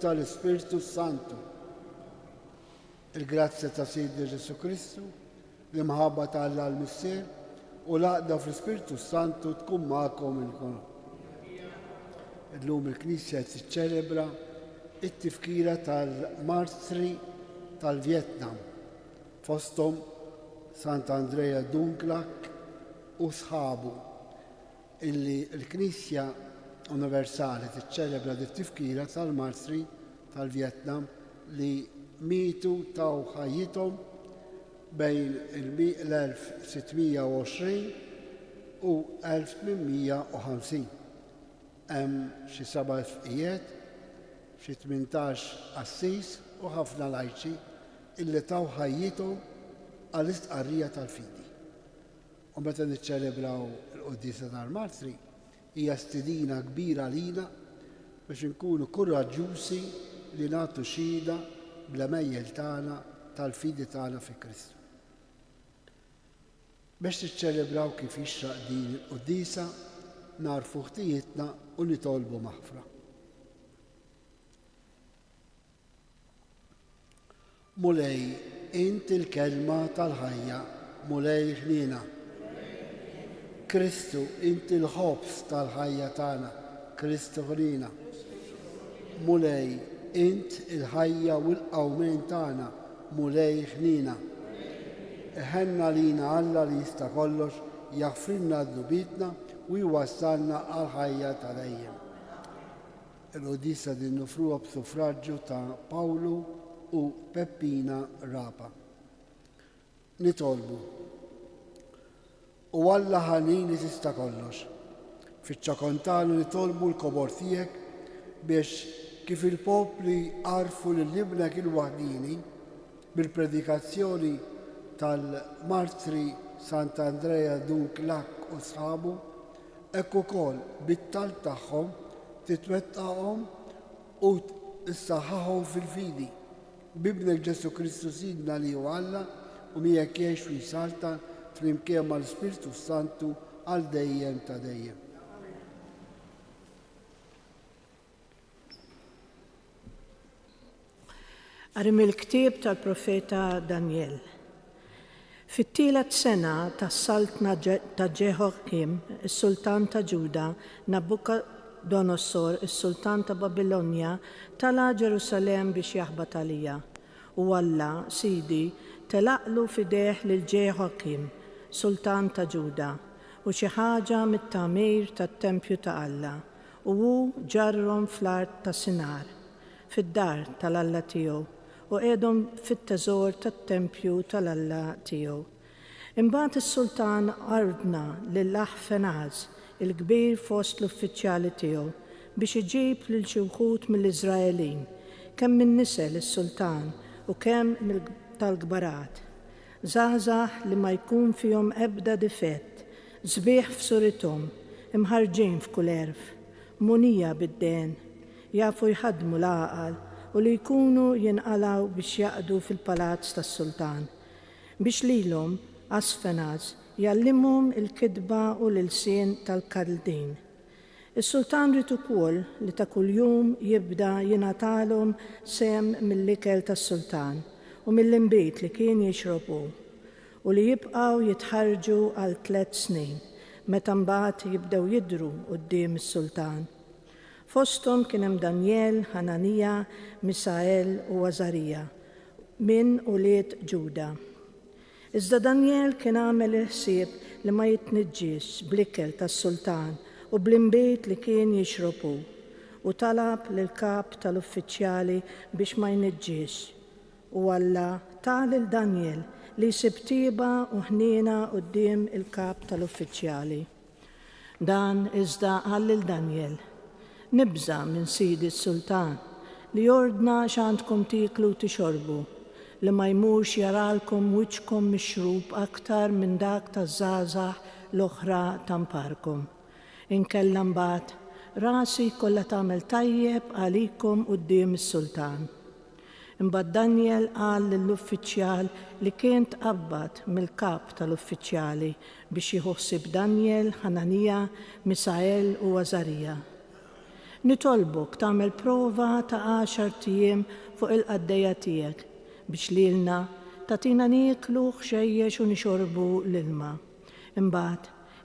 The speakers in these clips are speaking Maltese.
tal-Ispiritu Santu. Il-grazzja ta' Sidna Ġesu Kristu, l-imħabba ta' Alla l-Missier u l-għaqda fl-Ispiritu Santu tkun magħkom ilkoll. Illum il-Knisja tiċċelebra it-tifkira tal-martri tal-Vjetnam fosthom Sant'Andrea Dunglack u sħabu illi l-Knisja Universali tiċċelebra dit-tifkira tal-martri tal-Vjetnam li mietu taw ħajjithom bejn l-1620 u 1850. Hemm xi 7 fqiegħed, xi 18 qassis u ħafna lajċi illi taw ħajjithom għall-istqarrija tal-fidi. U meta niċċelebraw il-Qudiesa tal-Martri hija stidina kbira lina biex inkunu kuraġġjużi li nagħtu xhieda bl-emejjel tagħna tal-fidi tagħna fi Kristu. Biex tiċċelebraw kif jixraq din il-Qudiesa narfu ħtijietna u nitolbu maħfra. Mulej int il-kelma tal-ħajja, mulej ħnina. Kristu int il-ħobs tal-ħajja tagħna, Kristu ħnina. Mulej int il-ħajja u l-qawmien tagħna, mulej ħnina. Iħenna lina Alla li jista' kollox jaħfrilna d-nubitna u jwassalna għal-ħajja ta' dejjem. Il-Qudiesa din nofruha b'suffraġġju ta' Pawlu u Peppina Rapa. Nitolbu. U Alla ħanin li tista' kollox. Fiċ-ċakontanu nitolbu l-kobor tiegħek biex kif il-popli għarfu l-libnek il-waħdini bil-predikazzjoni tal-martri Sant'Andrea Dunglack u sħabu, hekk ukoll bit-tal tagħhom titwettaqhom u issaħħaħhom fil-fidi b'ibnek Ġesu Kristu Sidna li hu Alla u miegħek jgħix u jsalta flimkien mal-Ispiritu Santu għal dejjem ta' dejjem. Għarim il-ktieb tal-profeta Daniel. Fit-tielet sena tas-saltna ta' Ġehoakim, is-sultan ta' Ġuda, Nabucodonosor, is-sultan ta' Babilonja, tala Ġerusalem biex jaħbat għalija. U Alla, Sidi, telaqlu fideħ lil Ġehoakim, sultan ta' Ġuda, u xi ħaġa mit-tagħmir tat-tempju ta' Alla, u hu ġarrhom fl-art ta' Sinar, fid-dar tal-Alla tiegħu, u qiegħdhom fit-teżor tat-tempju tal-Alla tiegħu. Imbagħad is-sultan ordna lil Aħfenaz, il-kbir fost l-uffiċjali tiegħu, biex iġib lil xi wħud mill-Iżraelin, kemm min nisel is-sultan u kemm tal-gbarat. Żgħażagħ li ma jkun fihom ebda difett, sbieħ f'surithom, imħarġin f'kull erf, munija bid-den, jafu jħaddmu l-għaqal u li jkunu jinqalaw biex jaqdu fil-palazz tas-sultan, biex lilhom Asfenaz jallimhom il-kidba u l-ilsien tal-Kaldin. Is-sultan rid ukoll li ta' kuljum jibda jingħatalhom sem mill-ikel tas-sultan u mill-inbiet li kien jixrobu u li jibqgħu jitħarġu għal 3 snin meta mbagħad jibdew jidhru quddiem is-sultan. Fosthom kien hemm Daniel, Ħananija, Misael u Għażarija minn ulied Ġuda. Iżda Daniel kien għamel ħsieb li ma jitniġġiex bl-ikel tas-sultan u bl-inbiet li kien jixrobu u talab lill-kap tal-uffiċjali biex ma jniġġiex. U Alla ta' lil Daniel li jsib tieba u ħniena quddiem il-kap tal-uffiċjali. Dan iżda qal lil Daniel: nibża minn Sidi s-Sultan li jordna x'għandkom tiklu tixorbu, li ma jmurx jaralkom wiċċkom mixrub aktar minn dak taż-żgħażagħ l-oħra tamparkom. Inkella mbagħad rasi kollha tagħmel tajjeb għalikom quddiem is-Sultan. Imbagħad Daniel qal lill-uffiċjal li kien tqabbad mill-kap tal-uffiċjali biex jieħu ħsieb Daniel, Ħananija, Misael u Għażarija. Nitolbok tagħmel prova ta' 10 tiem fuq il-qaddejja tiegħek biex lilna tatina nieklu xejjex u nixorbu l-ilma. Imbagħad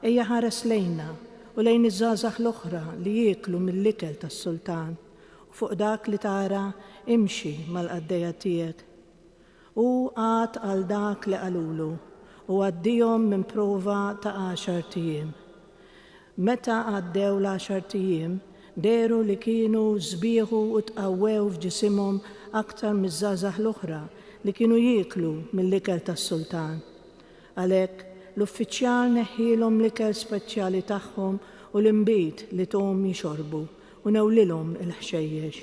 ejja ħares lejna u lejn iż-żgħażagħ l-oħra li jieklu mill-ikel tas-sultan u fuq dak li tara imxi mal-qaddejja tiegħek. U għad għal dak li qalulu u għaddihom minn prova ta' 10 tiem. Meta għaddew l-10 tiem, deru li kienu żbieħu u tqawwew f'ġisimhom aktar miż-żgħażagħ l-oħra li kienu jieklu mill-ikel tas-sultan. Għalhekk l-uffiċjal neħħilhom l-ikel speċjali tagħhom u l-inbit li tom jixorbu u newlilhom il-ħxejjex.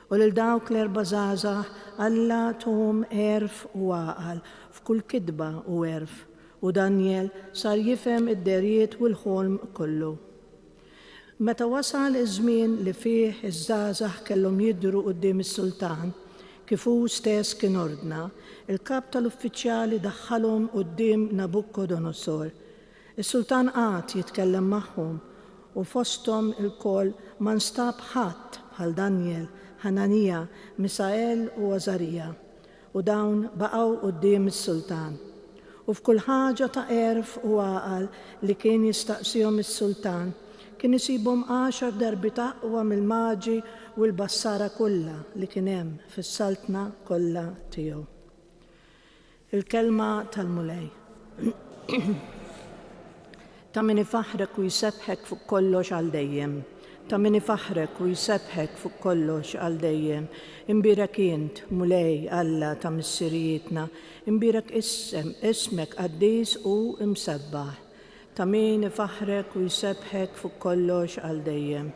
U lil dawk l-4 żgħażagħ Alla tom erf u għaqal f'kull kidba u erf u Daniel sar jifhem id-derijiet u l-ħolm kollu. Meta wasal iż-żmien li fih iż-żgħażagħ kellhom jidhru quddiem is-sultan, kif hu stess kien ordna, il-kap tal-uffiċjali daħħalhom quddiem Nabucodonosor. Is-sultan qagħad jitkellem magħhom u fosthom il-koll ma nstab ħadd bħal Daniel, Ħananija, Misael u Għażarija u dawn baqgħu quddiem is-sultan. U f'kull ħaġa ta' erf u għaqal li kien jistaqsihom is-sultan kien isibhom 10 darbi aqwa mill-maġi u l-bassara kollha li kien hemm fis-saltna kollha tiegħu. Il-kelma tal-mulej. Ta' min ifaħrek u jsebħek fuq kollox għal dejjem. Ta' min ifaħrek u jsebħek fuq kollox għal dejjem. Imbirek int, mulej Alla ta' missirijietna, imbirek ismek qaddis u imsebbaħ. Ta' min ifaħrek u jsebħek fuq kollox għal dejjem.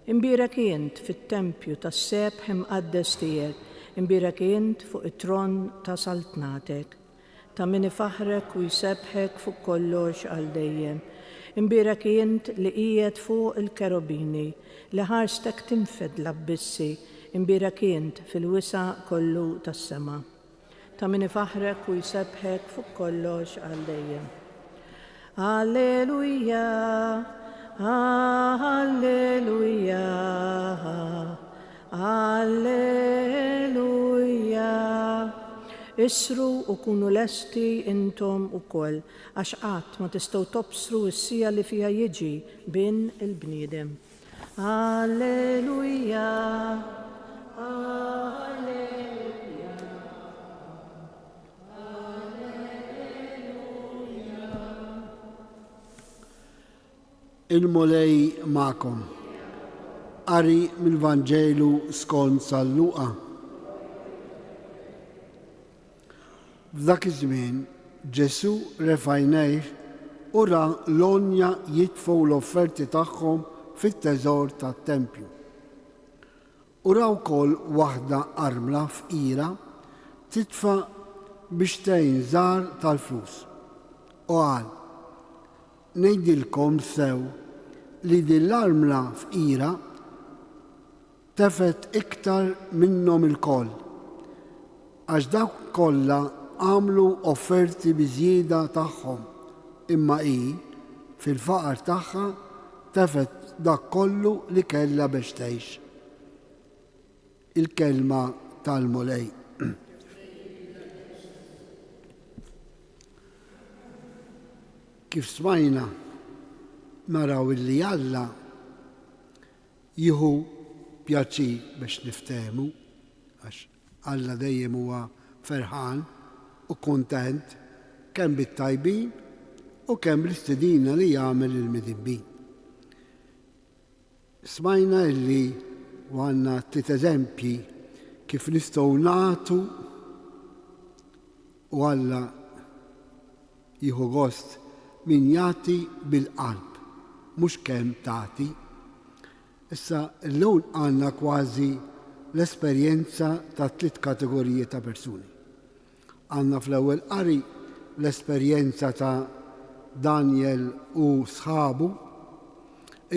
Imbirek int fit-tempju tas-sebħ imqaddes tiegħek, imbirek int fuq it-tron ta' saltnatek. Ta' min ifaħrek u jsebħek fuq kollox għal dejjem. Imbirek int li qiegħed fuq il-kerubini, li ħarstek tinfed l-abbissi, imbirek int fil-wisa kollu tas-sema. Ta' min ifaħrek u jsebħek fuq kollox għal dejjem. Alleluja, alleluja, alleluja. Isru u kunu lesti intom ukoll, għax qatt ma tistgħu tobsru s-sija li fiha jiġi bin il-bniedem. Alleluja, alleluja, alleluja. Il-mulej ma'kom. Qari mill-Vanġelu skont San Luqa. F'dak iż-żmien Ġesu refajnejh u ra l-onja jitfgħu l-offerti tagħhom fit-teżor tat-tempju. U ra wkoll waħda armla fqira titfa' biex tgħin żgħar tal-flus. U qal: ngħidilkom sew li din l-armla fqira tefet iktar minnhom ilkoll, għax dawk kollha għamlu offerti biżjieda tagħhom, imma hi fil-faqar tagħha tefet dak kollu li kellha biex tgħix. Il-kelma tal-mulej. Kif smajna naraw illi Alla jieħu pjaċir biex niftehmu, għax Alla dejjem huwa ferħan u kuntent kemm bit-tajbin u kemm l-istedina li jagħmel il-midibbin. Smajna illi u għandna 3 eżempji kif nistgħu nagħtu u Alla jieħu gost min jagħti bil-qalb, mhux kemm tagħti. Issa llum għandna kważi l-esperjenza ta' 3 kategoriji ta' persuni. Għandna fl-ewwel qari l-esperjenza ta' Daniel u sħabu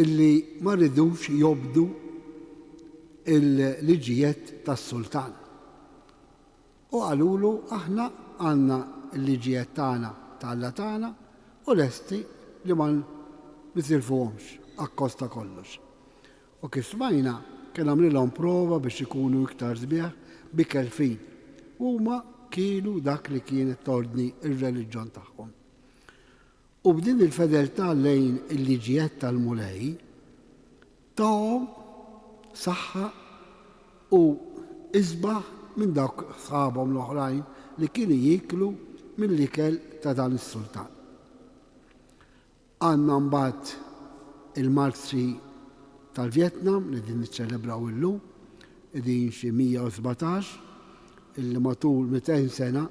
illi ma rridux jobdu il-liġijiet tas-sultan. U qalulu aħna għandna l-liġijiet tagħna tal-Alla tagħna u lesti li ma nitilfuhomx akkosta kollox. U kif smajna kien għamlilhom prova biex ikunu iktar sbieħ bi kelfin. Huma kienu dak li kienet tordni ir-reliġjon tagħhom. U b'din il-fedeltà lejn il-liġijiet tal-mulej tawhom saħħa u isbaħ minn dawk sħabhom l-oħrajn li kienu jiklu mill-ikel ta' dan is-sultan. Għandna mbagħad il-Martri tal-Vjetnam li din niċċelebraw illum, din xi 117 illi matul 200 sena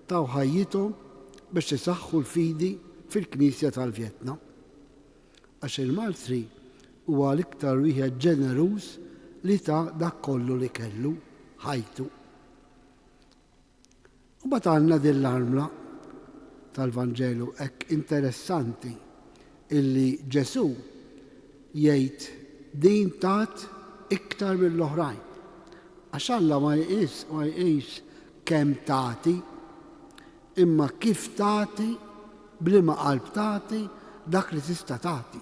taw ħajjithom biex isaħħu l-fidi fil-Knisja tal-Vjetnam. Għax il-Martri huwa l-iktar wieħed ġeneruż li ta' dak kollu li kellu ħajtu. U bat għandna din l-armla tal-Vanġelu hekk interessanti illi Ġesu jgħid din tat iktar mill-oħrajn. Għax Alla ma jqis kemm tagħti, imma kif tagħti, bliema qalb tagħti dak li tista' tagħti.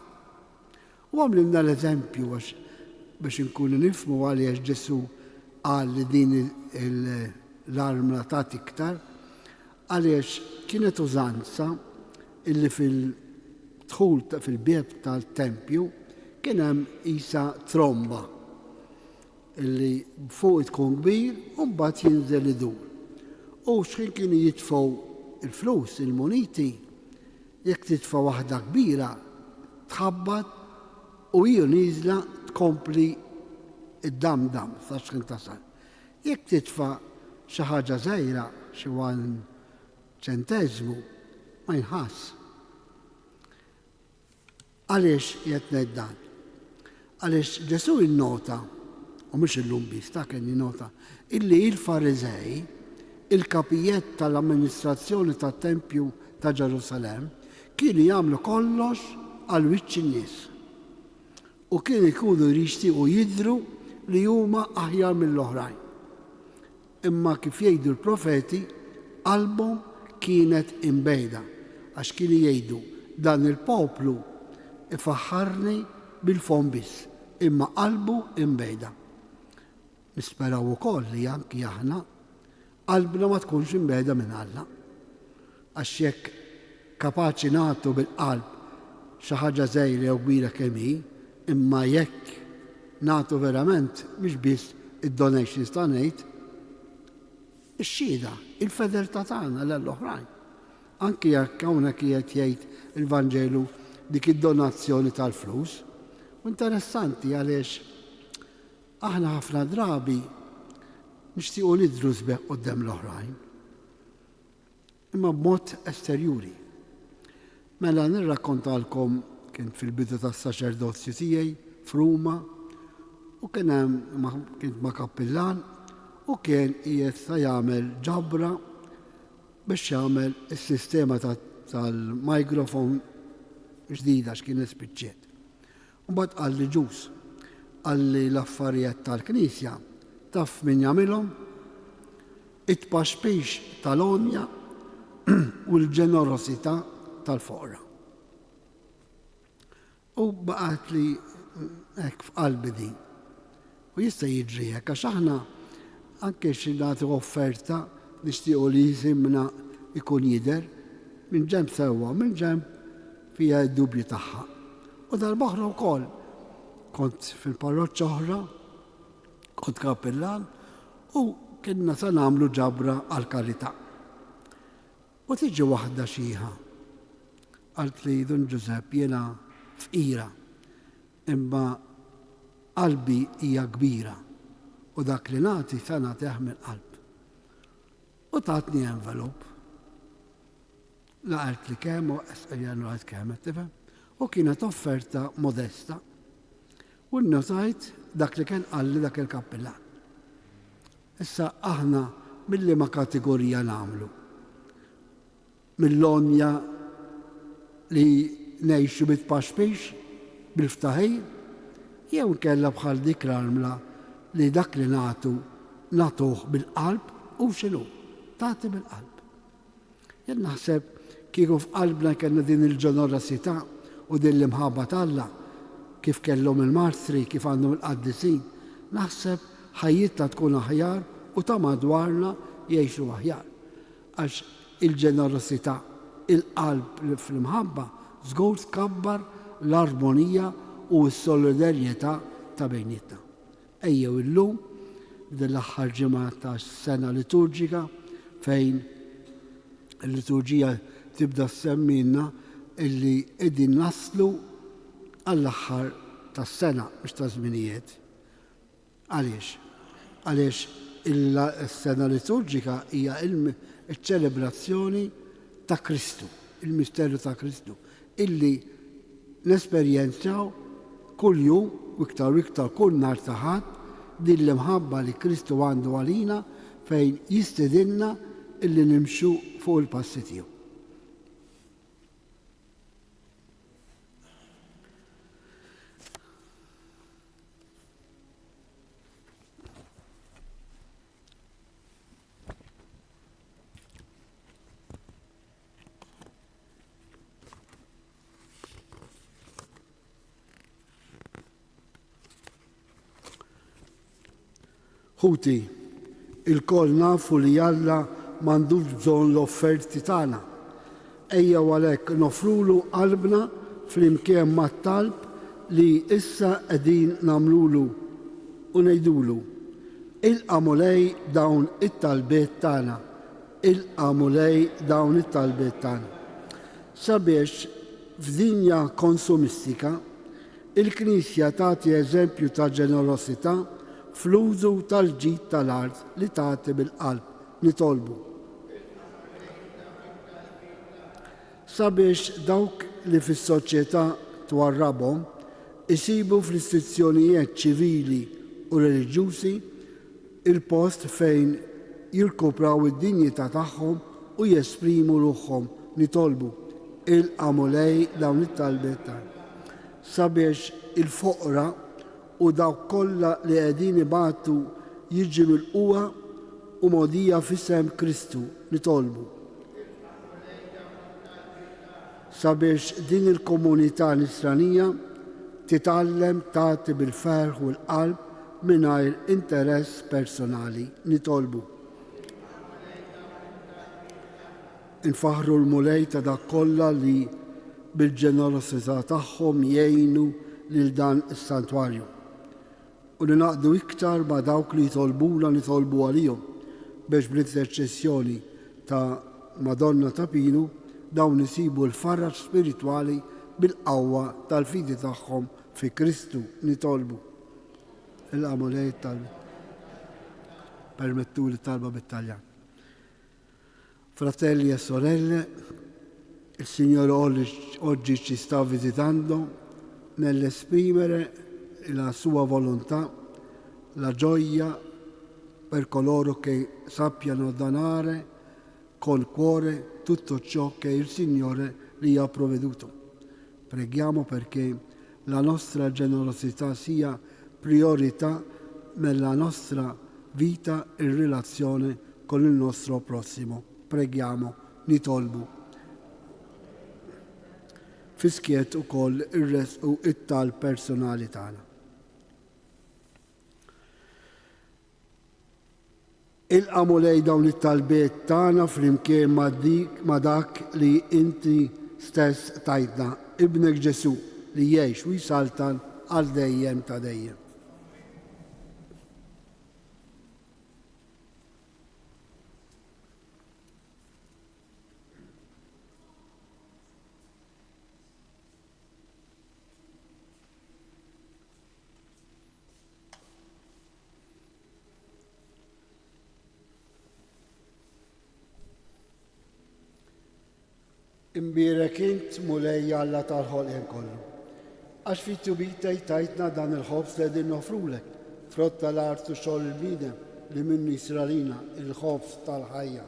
U għamlilna l-eżempju biex inkunu nifhmu għaliex Ġesu qal li din l-armla tagħti iktar, għaliex kienet użanza illi fil-dħul fil-bieb tal-tempju kien hemm qisha tromba illi fuq tkun kbir u mbagħad jinżel idur. U x'ħin kienu jitfgħu il-flus, il-muniti, jekk titfa' waħda kbira tħabbat u hija nieżla tkompli id-dam sa x'ħin tasal. Jekk titfa' xi ħaġa żgħira xi 1 ċenteżmu ma jinħass. Għaliex qed ngħid dan? Għaliex Ġesu innota, u mhux illum biss ta' kien jinnota, illi il-Fariżej, il-kapijiet tal-amministrazzjoni tat-Tempju ta' Ġerusalemm, kienu jagħmlu kollox għal wiċċ in-nies. U kienu jkunu jixtiequ jidhru li huma aħjar mill-oħrajn. Imma kif jgħidu l-profeti, qalbhom kienet imbejda għax kienu jgħidu dan il-poplu ifaħħarni bil-fom biss, imma qalbu imbejda. Nisperaw ukoll li anki aħna qalbna ma tkunx imbejda minn Alla. Għax jekk kapaċi nagħtu bil-qalb xi ħaġa żgħira jew kbira kemm hi, imma jekk nagħtu verament mhux biss id-donations ta' ngħid, ix-xhieda, il-fedeltà tagħna lill-oħrajn. Anki jekk hawnhekk qiegħed jgħid il-Vanġelu dik id-donazzjoni tal-flus. U interessanti għaliex aħna ħafna drabi nixtiequ nidhru sbeq quddiem l-oħrajn, imma b'mod esterjuri. Mela nirrakkontalkom kien fil-bidu tas-saċerdozju tiegħi f'Ruma u kien ma' kappillan u kien qiegħed jagħmel ġabra biex jagħmel is-sistema tal-mikrofon ġdida x'kien ispiċċiet. U mbagħad qal li ġus, qal li l-affarijiet tal-Knisja taf min jagħmilhom it-paxpix tal-onja u l-ġenerosità tal-foqra. U baqgħet li hekk f'qalbi din. U jista' jiġri hekk għax aħna anke xi nagħtu offerta nixtiequ li jisimna ikun jidher minn ġenb sewwa, minn ġenb fiha d-dubji tagħha. U darb'oħra wkoll kont fil-parroċċa oħra, kont kappillan u kienna se nagħmlu ġabra għall-karità. U tiġi waħda xieħa qalt li Dun Giuseppe jiena fqira imma qalbi hija kbira u dak li nagħti se nagħtih mill-qalb. U tatni envelop. Laqalt li kemm u qed rajt kemm tifhem. U kienet offerta modesta. U nnotajt dak li kien qalli dak il-kappillan. Issa aħna mill-liema kategorija nagħmlu. Mill-onja li ngħixu bit-paxpix bil-ftaħir, jew nkella bħal dik l-armla li dak li nagħtuh bil-qalb u x'inhu tagħti bil-qalb. Jien naħseb kieku f'qalbna kellna din il-ġenerosità u din l-imħabba tal-Alla, kif kellhom il-martri, kif għandhom il-qaddisin, naħseb ħajjitna tkun aħjar u ta' madwarna jgħixu aħjar. Għax il-ġenerosità, il-qalb fl-imħabba, żgur tkabbar l-armonija u s-solidarjetà ta' bejnietna. Ejjew illum din l-aħħar ġimgħa ta' sena liturġika fejn il-liturġija tibda semmilna illi qegħdin naslu għall-aħħar tas-sena mhux ta' żminijiet. Għaliex? Għaliex is-sena liturġika hija ċ-ċelebrazzjoni ta' Kristu, il-misteru ta' Kristu, illi nesperjenzaw kull jum u iktar kull nhar ta' Ħadd din l-imħabba li Kristu għandu għalina fejn jistedinna illi nimxu fuq il-passi tiegħu. Ħuti, il-koll nafu li Alla m'għandux bżonn l-offerti tagħna. Ejja għalhekk nofrulu qalbna flimkien mat-talb li issa qegħdin nagħmlulu u ngħidulu. Ilqamu lej dawn it-talbiet tagħna. Ilqamu lej dawn it-talbiet tagħna. Sabiex f'dinja konsumistika il-Knisja tagħti eżempju ta' ġenerosità fl-użu tal-ġid tal-art li tagħti bil-qalb nitolbu. Sabiex dawk li fis-soċjetà twarrabhom isibu fl-istituzzjonijiet ċivili u reliġjużi il-post fejn jirkupraw id-dinjità tagħhom u jesprimu ruħhom nitolbu ilqamu lej dawn it-talbiet tagħna. Sabiex il-foqra u dawk kollha li qegħdin ibatu jiġi mill-qwa u mogħdija f'isem Kristu nitolbu. Sabiex din il-komunità nisranija titgħallem tagħti bil-ferħ u l-qalb mingħajr interess personali nitolbu. Infaħru l-mulej ta' dak kollha li bil-ġenerosità tagħhom jgħinu lil dan is-santwarju. U li naqdu iktar ma' dawk li jitolbuna nitolbu għalihom biex bl-interċessjoni ta' Madonna ta' Pinu dawn isibu l-farraġ spiritwali bil-qawwa tal-fidi tagħhom fi Kristu nitolbu. Il-qamu lej talba. Permettu li talba bit-Taljan. Fratelli e sorelle, il Signore oggi ci sta visitando nell'esprimere la sua volontà, la gioia per coloro che sappiano donare col cuore tutto ciò che il Signore gli ha provveduto. Preghiamo perché la nostra generosità sia priorità nella nostra vita in relazione con il nostro prossimo. Preghiamo, nitolbu. Fiskiet ukoll ir-resqu it-tal personali tagħna. Ilqamu lej dawn it-talbiet tagħna flimkien ma' dak li inti stess tajtna, ibnek Ġesu li jgħix u jsaltan għal dejjem ta' dejjem. Imbirek int mulej Alla tal-ħolqien kollu. Għax fit-tubitej tajtna dan il-ħobs li qegħdin nofrulek, frott tal-art u xogħol il-bniedem li minnu jisralina il-ħobs tal-ħajja.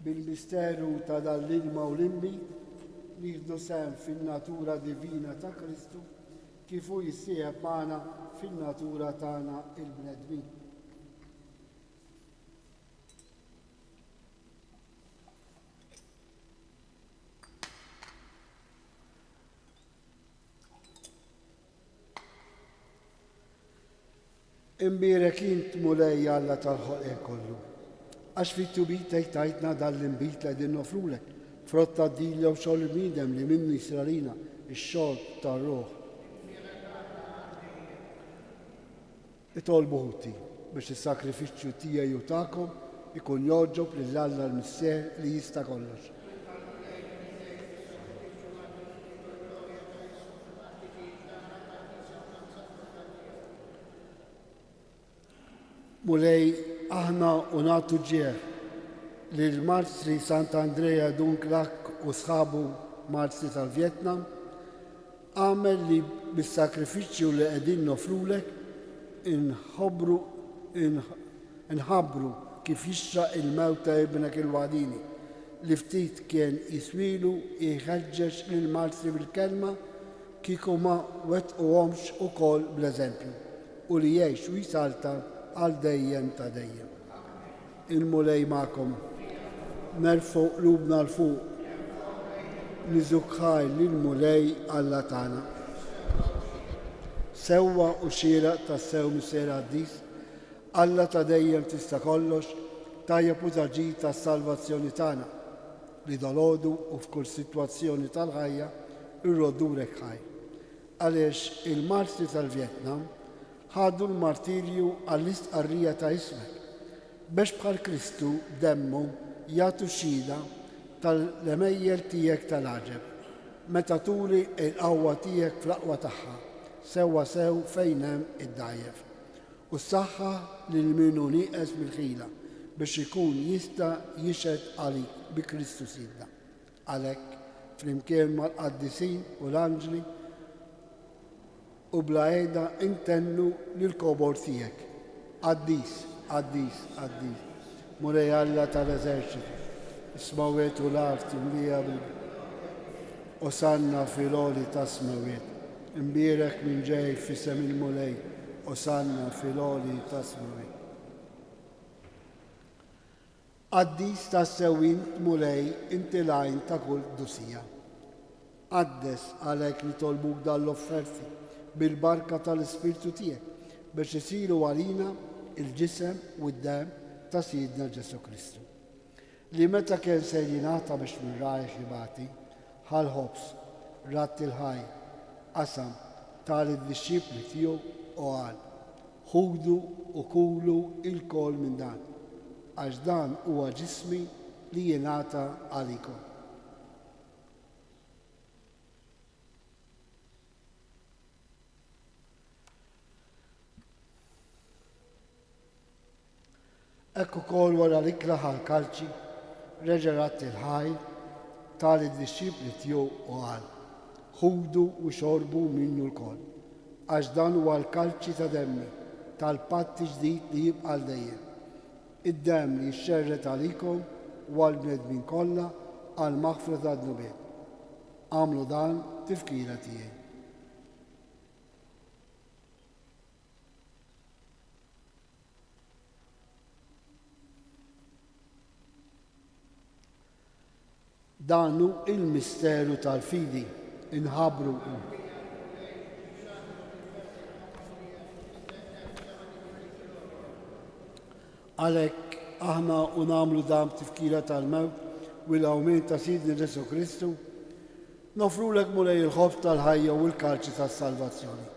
Bil-misteru ta' dal-ilma u l-inbit nieħdu sehem fin-natura divina ta' Kristu kif hu jissieħeb magħna fin-natura tagħna il-bnedmin. Imbirek int mulej Alla tal-ħolqien kollu. Għax fit-tubit tajtna dal-imbit li qegħdin nofrulek. Frotta d-dilja u xogħol bniedem li minnu jisralina ix-xogħol tar-Ruħ. Itolbu ħuti biex is-sakrifiċċju tiegħi u tagħkom ikun joġob lil Alla l-Misser li jista' kollox. Mulej aħna u nagħtu ġieħ lil Marzri Sant'Andrea Dunklak u sħabu Marzri tal-Vjetnam għamel li bis-sakrifiċċju li qegħdin nofrulek inħabbru kif jixraq il-mewt ta' ibnek il-Wadini li ftit kien jiswilu jħeġġeġ lil Marzri bil-kelma kieku ma wettquhomx ukoll bl-eżempju u li jgħix u jisalta għal dejjem ta' dejjem. Il-mulej ma'kom, nerfu qlubna l-fuq, niżukħaj lill-mulej Alla tagħna. Sewwa u xieraq tas-sew missier Addis, Alla ta' dejjem tista' kollox, tajjeb u taġid tas-salvazzjoni tagħna li dalodu u f'kull sitwazzjoni tal-ħajja irrodurek ħaj. Għaliex il-Marzri tal-Vjetnam ħadu l-martirju għall-istqarrija ta' ismek biex bħal Kristu demmu jagħtu xhieda tal-emejjel tiegħek tal-għaġeb meta turi l-qawwa tiegħek fl-aqwa tagħha sewwa sew fejn hemm id-dgħajjef u s-saħħa lil min hu nieqes mill-ħila biex ikun jista' jixhed għalik bi Kristu sidna. Għalhekk flimkien mal-qaddisin u l-anġli u bla għeda intennu lill-kobor tiegħek. Addis, Addis, Addis. Mulej Alla tal-eżerċitu, is-smawiet u l-art imlija Osanna fil-oli ta' smawiet. Imbierek minn ġej f'isem il-mulej, Osanna fil-oli ta' smawiet. Addis ta' sewin mulej inti lajn ta' kull dusija. Addes għalhekk nitolbuk dal-offerti bil-barka tal-Ispirtu tiegħek biex isiru għalina il-ġisem u d-dem ta' Sidna Ġesu Kristu. Li meta kien se jingħata biex minn rajħ jibati, ħal-ħobs, ratt il-ħaj, qasam tal-disċipli tiegħu u qal: ħudu u kulu il-kol minn dan, għax dan huwa ġismi li jingħata għalikom. Ekku kol wara l-ikla ħal-kalċi, reġerat il-ħajl, tal-disċipli tiegħu u qal: ħudu u xorbu minnu l-kol, għax dan huwa l-kalċi ta' demmi, tal-patti ġdid li jibqa' dejjem. Id-demm li jxerret għalikom u għall-bnedmin kollha għall-maħfra tad-nubiet. Għamlu dan tifkira tiegħi. Danu il-misteru tal-fidi inħabru. Għalhekk aħna u nagħmlu dan tifkira tal-mewt u l-awmin ta' Sidna Ġesu Kristu, nofrulek mulej il-ħobb tal-ħajja u l-kalċi tas-salvazzjoni.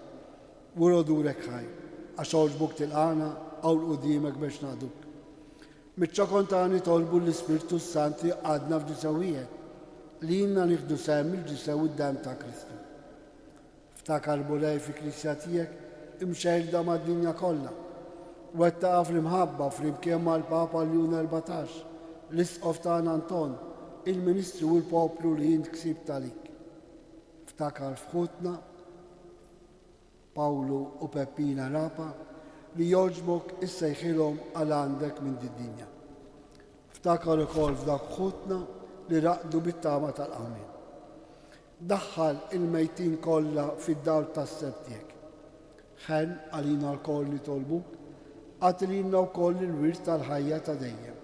U rodurek ħaj, għax għoġbuk tilqana għaw l-qudiemek biex nagħduk. Miċ-ċokontani tolbu l-Ispirtu Santi għadna f'ġisawijiet li jinna nieħdu sehem il-ġisew id-dem ta' Kristu. Ftakar mulej fi Klisja tiegħek imxejrda mad-dinja kollha. Wettaqa fl-imħabba flimkien mal-Papa Ljun 14, l-Isqof tagħna Anton, il-Ministru u l-poplu li jint ksib talik. Ftakar f'ħutna Pawlu u Peppina Rapa li jogħġbok issejħilhom għal għandek minn din-dinja. Ftakar ukoll f'dak ħutna li raqdu bit-tama tal-qamin. Daħħal il-mejtin kollha fid-dawl tas-seb tiegħek. Ħen għalina l-koll li tolbuk, għatilina wkoll il-wirt tal-ħajja ta' dejjem.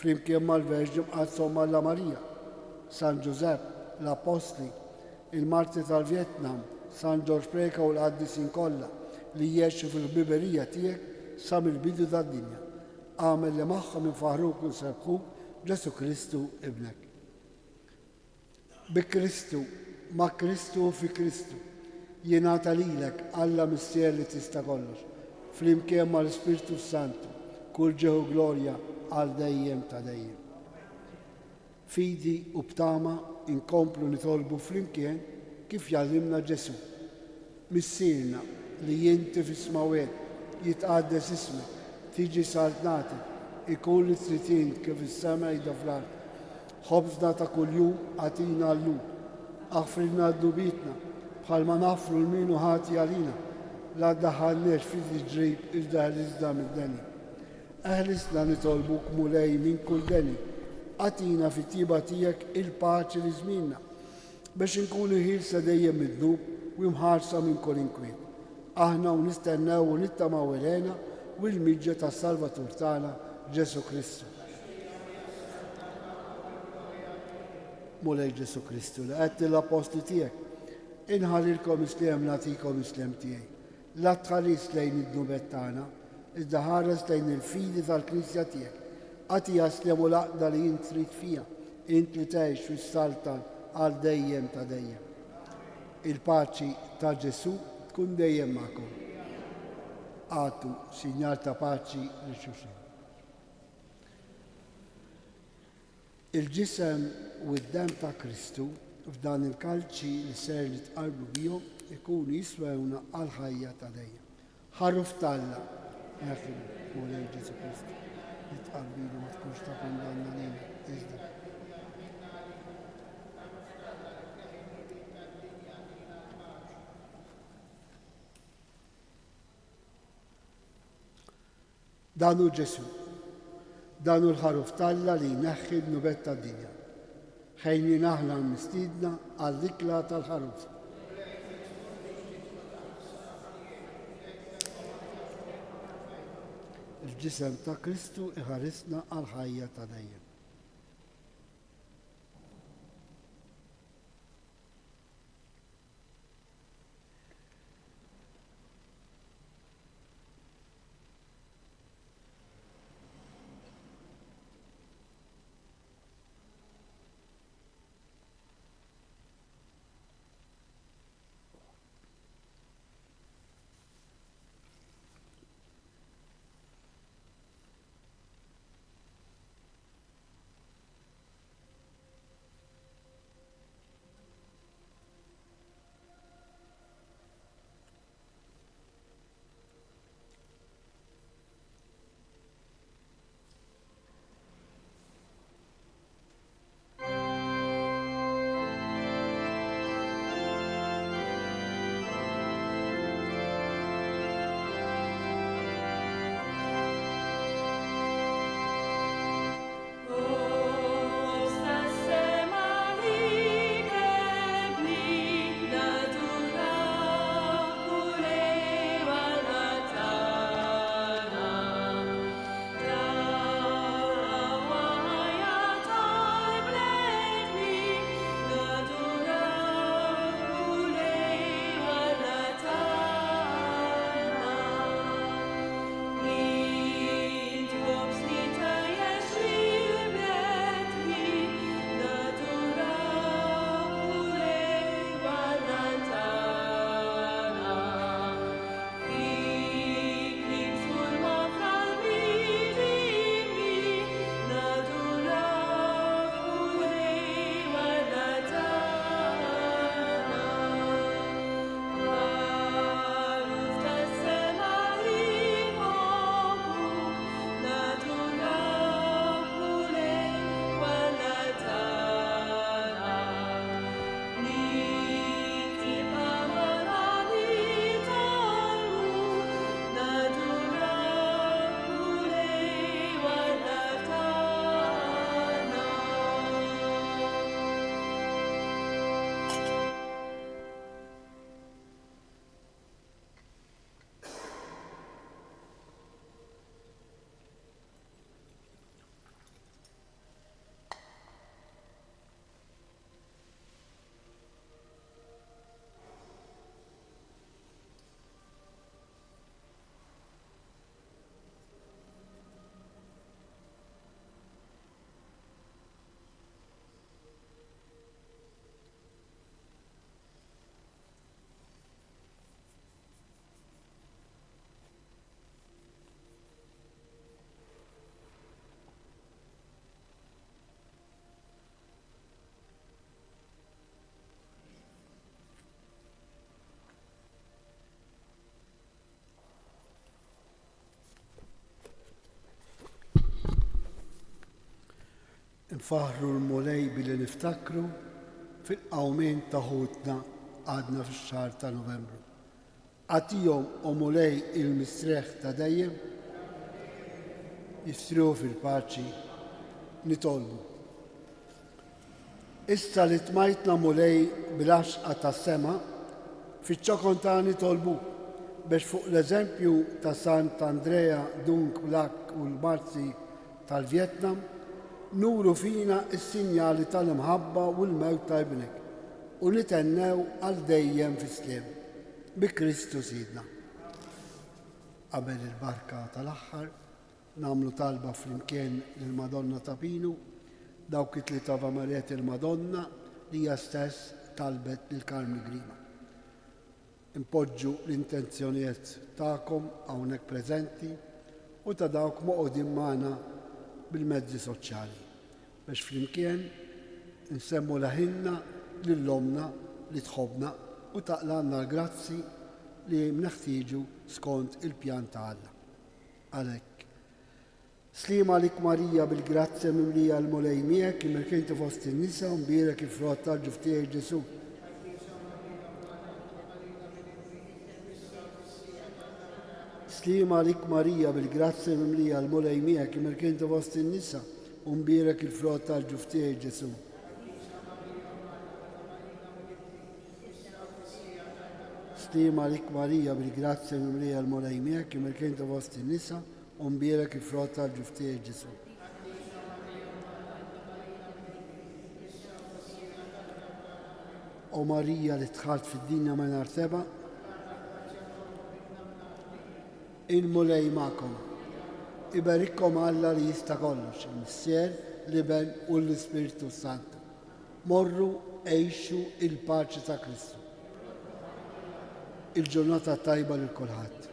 Flimkien mal-Verġi mqazzhom Alla Marija, San Giuseppe, l-Apostli, il-Marti tal-Vjetnam, San George Preka u l-qaddisin kollha li jgħixu fil-biberija tiegħek sa mill-bidu tad-dinja. Għamel li magħhom infaħruk u nsebħuk Ġesu Kristu ibnek. Bi Kristu, ma' Kristu u fi Kristu, jingħata lilek Alla missier li tista' kollox, flimkien mal-Ispirtu Santu, kull ġeħu glorja għal dejjem ta' dejjem. Fidi u btama inkomplu nitolbu flimkien kif jallimna Ġesu. Missierna li jinti fis-smawet jitqaddes ismek, tiġi saltnatek, ikun li tritin kif is-sema jda fl-ard. Ħobżna ta' kuljum għatina llum, aħfrilna d-dubitna bħalma nafru l-minu ħati għalina, la ddaħħalniex fi ġrib iżda ħlisna mid-deni. Eħlisna nitolbuk mulej minn kull deni, għatina fit-tiba tiegħek il-paċi li żminna, biex inkunu ħilsa dejjem mid-dnub u mħarsa minn kull inkwiet. Aħna u nistennew u nittamaw ilena u l-miġġa tas-Salvatur tagħna Ġesu Kristu. Mulej Ġesu Kristu li qed l-apostli tiegħek, inħallilkom isliem nagħtikom isliem tiegħi. La tħallis lejn id-nubet tagħna, iżda ħares lejn il-fidi tal-Knisja tiegħek. Għatija isliem u laqda li jint trid fiha, int li tgħix fis-saltan għal dejjem ta' dejjem. Il-paċi ta' Ġesu tkun dejjem magħkom. Għatu sinjal ta' paċi li xulxin. Il-ġisem u d-dem ta' Kristu f'dan il-kalċi li ser li tqarbu bihom ikunu jiswewna għal-ħajja ta' dejjem. Ħarruf talla, jaħfim, mulej Ġesu Kristu, li tqarbilu ma tkunx ta' kondanna lejna, iżda. Danu Ġesu, danu l-ħaruf talla li jneħħi d-nubet tad-dinja. Ħejni naħla l-mistidna għall-ikla tal-ħaruf. Il-ġisem ta' Kristu iħarisna għal-ħajja ta' dejjem. nfaħru l-mulej billi niftakru fil-qawmien ta' ħutna għadna fix-xahar ta' Novembru. Għatihom u mulej il-mistreħ ta' dejjem jistriħu fil-paċi nitolbu. Issa li tmajtna mulej bil-għaxqa tas-sema fiċ-ċokon ta' nitolbu biex fuq l-eżempju ta' Sant Andrea Dunk Black u l-Marzi tal-Vjetnam nuru fina s-sinjali tal-imħabba u l-mewt ta' ibnek u nitennew għal dejjem fis-sliem bi Kristu Sidna. Qabel il-barka tal-aħħar namlu talba flimkien lill-Madonna ta' Pinu dawk it-tlieta Avamariet il-Madonna li hija stess talbet lill-Karmi Grima. Impoġġu l-intenzjonijiet tagħkom hawnhekk preżenti u ta' dawk moqogħdin magħna bil-mezzi soċjali biex flimkien nsemmu laħinna lill-omna li tħobbna u taqlanna l-grazzi li mneħtieġu skont il-pjan ta' Alla. Għalhekk, slima lik Marija bil-grazzja mimlija l-mulej miegħek immerk inti fost in-nisa u mbierek il-frott tal-ġuf tiegħek Ġesu. Slima lik Marija bil-grazzja mimlija l-mulej miegħek immerk inti fost in-nisa u mbierek il-frott tal-ġuf tiegħek Ġesu. Slima lik Marija bil-grazzja mimlija l-mulej miegħek immerk inti fost in-nisa u mbierek il-frott tal-ġuf tiegħek Ġesu. O Marija li tħalt fid-dinja mingħajr seba' il-mulej magħkom. Iberikkom Alla li jista' kollox, il-Missier, l-Iben u l-Ispiritu Santu. Morru għejxu il-paċi ta' Kristu. Il-ġurnata tajba lil kulħadd.